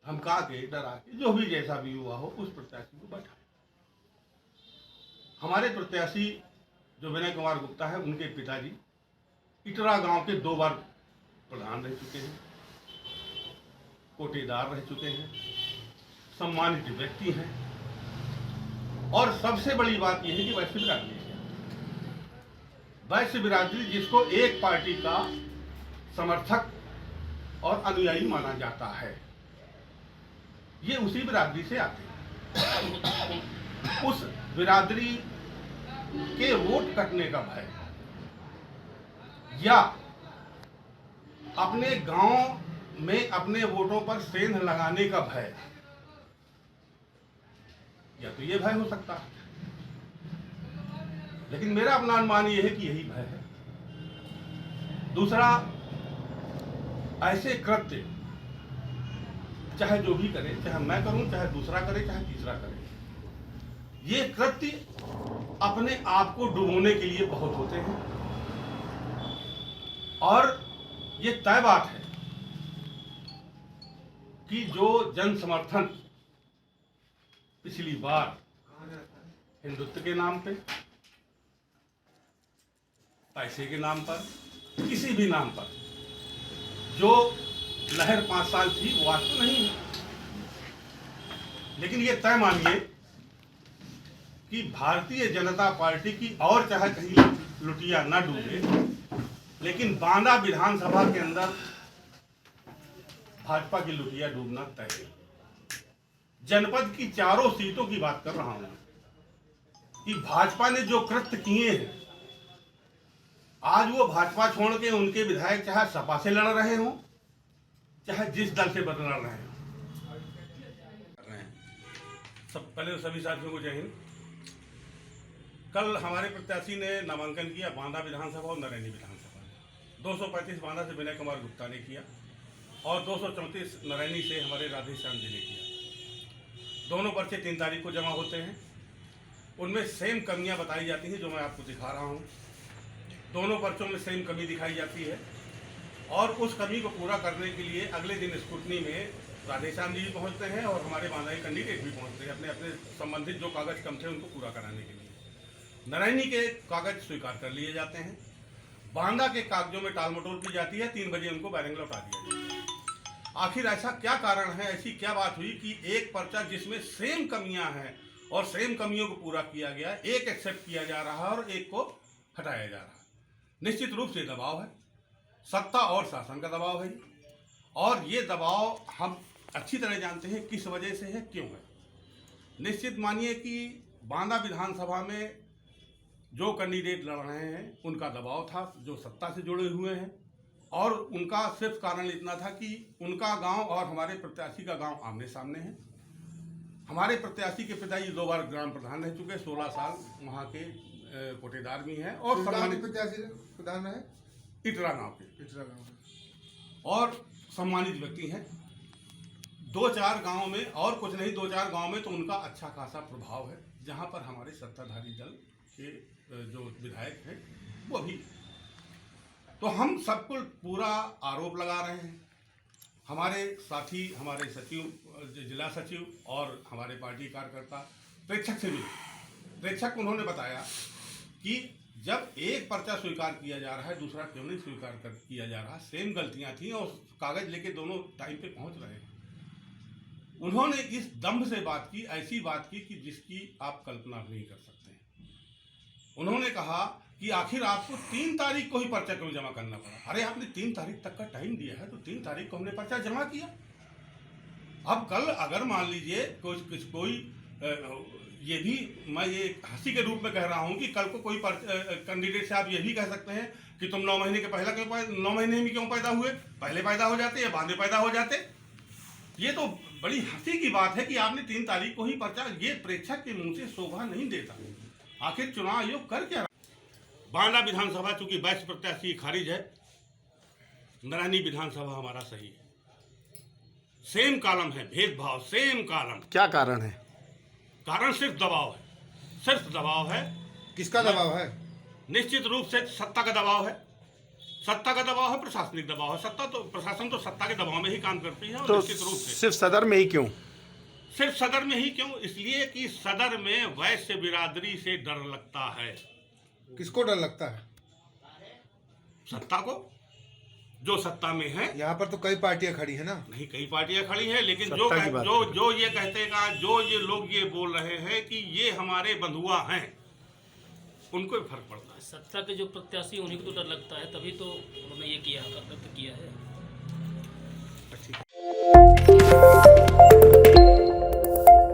धमका के डरा के जो भी जैसा भी हुआ हो उस प्रत्याशी को बैठाए। हमारे प्रत्याशी जो विनय कुमार गुप्ता है, उनके पिताजी इटरा गांव के 2 बार प्रधान रह चुके हैं, कोटेदार रह चुके हैं, सम्मानित व्यक्ति हैं, और सबसे बड़ी बात यह है कि वैश्य बिरादरी है। वैश्य बिरादरी जिसको एक पार्टी का समर्थक और अनुयायी माना जाता है, ये उसी बिरादरी से आते हैं। उस बिरादरी के वोट कटने का भय या अपने गांव में अपने वोटों पर सेंध लगाने का भय, या तो ये भय हो सकता है, लेकिन मेरा अपना अनुमान ये है कि यही भय है। दूसरा, ऐसे कृत्य चाहे जो भी करे, चाहे मैं करूं, चाहे दूसरा करे, चाहे तीसरा करे, ये कृत्य अपने आप को डुबोने के लिए बहुत होते हैं। और ये तय बात है कि जो जन समर्थन पिछली बार हिंदुत्व के नाम पे, पैसे के नाम पर, किसी भी नाम पर जो लहर 5 साल थी, वो आज तो नहीं है। लेकिन ये तय मानिए कि भारतीय जनता पार्टी की, और चाहे कहीं लुटिया न डूबे, लेकिन बांदा विधानसभा के अंदर भाजपा की लुटिया डूबना तय है। जनपद की 4 सीटों की बात कर रहा हूं कि भाजपा ने जो कृत्य किए हैं, आज वो भाजपा छोड़ के उनके विधायक चाहे सपा से लड़ रहे हों, चाहे जिस दल से बदल रहे हैं। सब पहले तो सभी साथियों को जय हिंद। कल हमारे प्रत्याशी ने नामांकन किया बांदा विधानसभा और नरैनी विधानसभा में। 235 बांदा से विनय कुमार गुप्ता ने किया और 234 नरैनी से हमारे राधेश्याम जी ने किया। दोनों पर्चे 3 तारीख को जमा होते हैं। उनमें सेम कमियां बताई जाती हैं जो मैं आपको दिखा रहा हूं। दोनों पर्चों में सेम कमी दिखाई जाती है और उस कमी को पूरा करने के लिए अगले दिन स्क्रूटनी में राधेश्याम जी भी पहुंचते हैं और हमारे बांदा के कैंडिडेट भी पहुंचते हैं अपने अपने संबंधित जो कागज कम थे उनको पूरा कराने के लिए। नरैनी के कागज स्वीकार कर लिए जाते हैं, बांदा के कागजों में टालमटोल की जाती है, 3 बजे उनको बैरंग लौटा दिया जाता है। आखिर ऐसा क्या कारण है, ऐसी क्या बात हुई कि एक पर्चा जिसमें सेम कमियां हैं और सेम कमियों को पूरा किया गया, एक एक्सेप्ट किया जा रहा है और एक को हटाया जा रहा है? निश्चित रूप से दबाव है, सत्ता और शासन का दबाव है, और ये दबाव हम अच्छी तरह जानते हैं किस वजह से है, क्यों है। निश्चित मानिए कि बांदा विधानसभा में जो कैंडिडेट लड़ रहे हैं उनका दबाव था, जो सत्ता से जुड़े हुए हैं, और उनका सिर्फ कारण इतना था कि उनका गांव और हमारे प्रत्याशी का गांव आमने सामने है। हमारे प्रत्याशी के पिताजी 2 बार ग्राम प्रधान रह चुके, 16 साल वहाँ के कोटेदार भी हैं और सम्मानित प्रत्याशी प्रधान है इटरा गाँव के और सम्मानित व्यक्ति हैं। 2-4 गाँव में, और कुछ नहीं 2-4 गाँव में तो उनका अच्छा खासा प्रभाव है, जहाँ पर हमारे सत्ताधारी दल के जो विधायक हैं वो भी। तो हम सबको पूरा आरोप लगा रहे हैं। हमारे साथी, हमारे सचिव, जिला सचिव और हमारे पार्टी कार्यकर्ता प्रेक्षक से मिले। प्रेक्षक उन्होंने बताया कि जब एक पर्चा स्वीकार किया जा रहा है, दूसरा क्यों नहीं स्वीकार किया जा रहा, सेम गलतियां थी और कागज लेके दोनों टाइम पे पहुंच रहे हैं। उन्होंने इस दंभ से बात की, ऐसी बात की कि जिसकी आप कल्पना नहीं कर सकते। उन्होंने कहा कि आखिर आपको 3 तारीख को ही पर्चा क्यों जमा करना पड़ा। अरे आपने 3 तारीख तक का टाइम दिया है, तो 3 तारीख को हमने पर्चा जमा किया। अब कल अगर मान लीजिए कोई ये भी, मैं ये हंसी के रूप में कह रहा हूं कि कल को कोई कैंडिडेट से आप ये भी कह सकते हैं कि तुम 9 महीने के पहले क्यों 9 महीने में क्यों पैदा हुए, पहले पैदा हो जाते या बाद में पैदा हो जाते। ये तो बड़ी हंसी की बात है कि आपने 3 तारीख को ही पर्चा, ये प्रेक्षक के मुंह से शोभा नहीं देता। आखिर चुनाव आयोग कर क्या रहा? बांदा विधानसभा चूंकि वैश्य प्रत्याशी खारिज है, नरैनी विधानसभा हमारा सही है। सेम कॉलम है, भेदभाव सेम कॉलम। क्या कारण है? कारण सिर्फ दबाव है, सिर्फ दबाव है। किसका दबाव है? निश्चित रूप से सत्ता का दबाव है। सत्ता का दबाव है, प्रशासनिक दबाव है। प्रशासन तो सत्ता के दबाव में ही काम करती है। और तो निश्चित रूप से सिर्फ सदर में ही क्यों? सिर्फ सदर में ही क्यों? इसलिए कि सदर में वैश्य बिरादरी से डर लगता है। किसको डर लगता है? सत्ता को, जो सत्ता में है। यहाँ पर तो कई पार्टियां खड़ी है ना। नहीं, कई पार्टियां खड़ी हैं, लेकिन सत्ता जो ये कहते हैं, जो ये लोग ये बोल रहे हैं कि ये हमारे बंधुआ हैं, उनको भी फर्क पड़ता है। सत्ता के जो प्रत्याशी उन्हीं को तो डर लगता है, तभी तो उन्होंने ये किया, व्यक्त किया है।